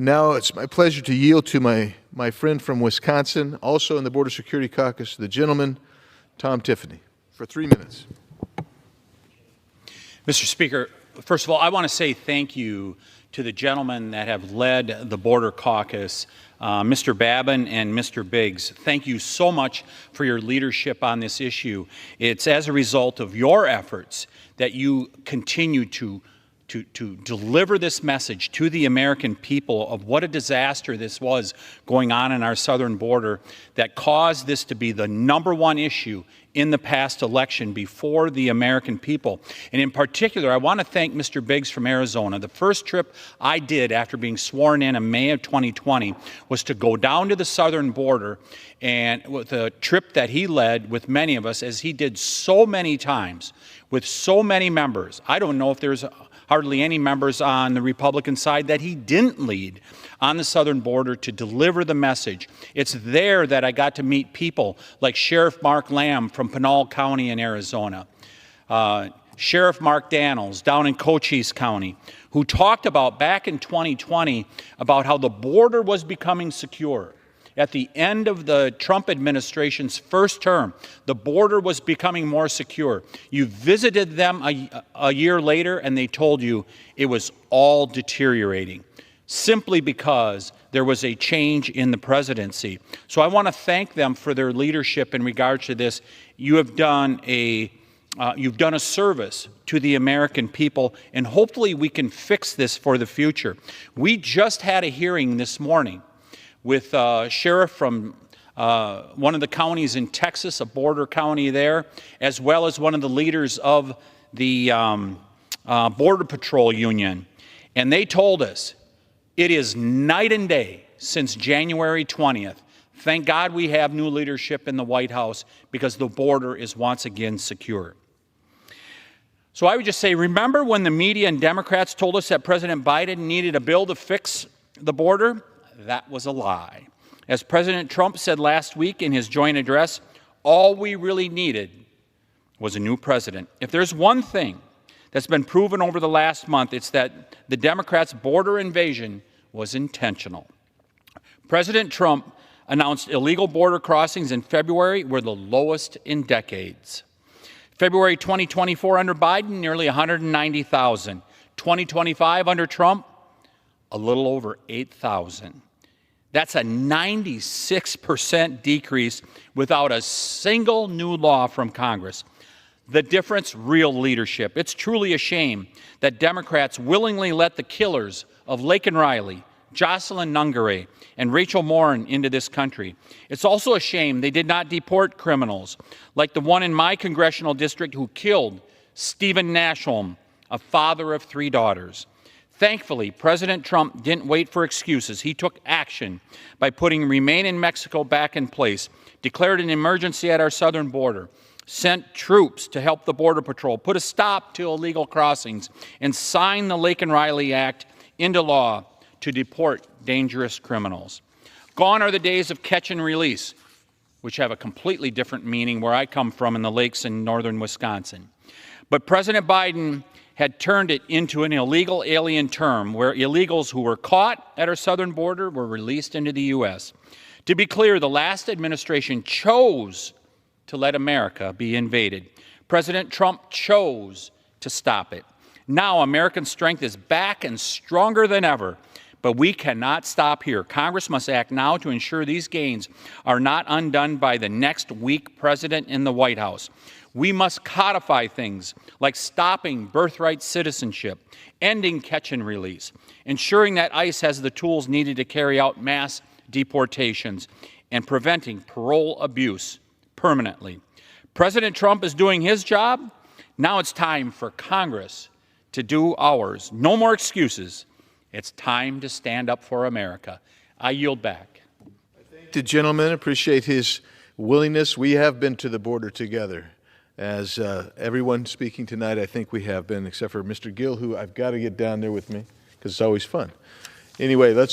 And now it's my pleasure to yield to my friend from Wisconsin, also in the Border Security Caucus, the gentleman, Tiffany, for 3 minutes. Mr. Speaker, first of all, I want to say thank you to the gentlemen that have led the Border Caucus, Mr. Babin and Mr. Biggs. Thank you so much for your leadership on this issue. It's as a result of your efforts that you continue to deliver this message to the American people of what a disaster this was going on in our southern border that caused this to be the #1 issue in the past election before the American people. And in particular, I want to thank Mr. Biggs from Arizona. The first trip I did after being sworn in May of 2020 was to go down to the southern border, and with a trip that he led with many of us, as he did so many times with so many members. I don't know if there's hardly any members on the Republican side that he didn't lead on the southern border to deliver the message. It's there that I got to meet people like Sheriff Mark Lamb from Pinal County in Arizona, Sheriff Mark Daniels down in Cochise County, who talked about back in 2020 about how the border was becoming secure. At the end of the Trump administration's first term, the border was becoming more secure. You visited them a year later, and they told you it was all deteriorating, simply because there was a change in the presidency. So I want to thank them for their leadership in regards to this. You have done a service to the American people, and hopefully we can fix this for the future. We just had a hearing this morning with a sheriff from one of the counties in Texas, a border county there, as well as one of the leaders of the Border Patrol Union. And they told us it is night and day since January 20th. Thank God we have new leadership in the White House, because the border is once again secure. So I would just say, remember when the media and Democrats told us that President Biden needed a bill to fix the border? That was a lie. As President Trump said last week in his joint address, all we really needed was a new president. If there's one thing that's been proven over the last month, it's that the Democrats' border invasion was intentional. President Trump announced illegal border crossings in February were the lowest in decades. February 2024 under Biden, nearly 190,000. 2025 under Trump, a little over 8,000. That's a 96% decrease without a single new law from Congress. The difference, real leadership. It's truly a shame that Democrats willingly let the killers of Laken Riley, Jocelyn Nungare, and Rachel Morin into this country. It's also a shame they did not deport criminals like the one in my congressional district who killed Stephen Nashholm, a father of 3 daughters. Thankfully, President Trump didn't wait for excuses. He took action by putting Remain in Mexico back in place, declared an emergency at our southern border, sent troops to help the Border Patrol, put a stop to illegal crossings, and signed the Laken Riley Act into law to deport dangerous criminals. Gone are the days of catch and release, which have a completely different meaning where I come from in the lakes in northern Wisconsin. But President Biden had turned it into an illegal alien term where illegals who were caught at our southern border were released into the U.S. To be clear, the last administration chose to let America be invaded. President Trump chose to stop it. Now American strength is back and stronger than ever, but we cannot stop here. Congress must act now to ensure these gains are not undone by the next weak president in the White House. We must codify things like stopping birthright citizenship, ending catch and release, ensuring that ICE has the tools needed to carry out mass deportations, and preventing parole abuse permanently. President Trump is doing his job. Now it's time for Congress to do ours. No more excuses. It's time to stand up for America. I yield back. I thank the gentleman. Appreciate his willingness. We have been to the border together. As everyone speaking tonight, I think we have been, except for Mr. Gill, who I've got to get down there with me because it's always fun. Anyway, let's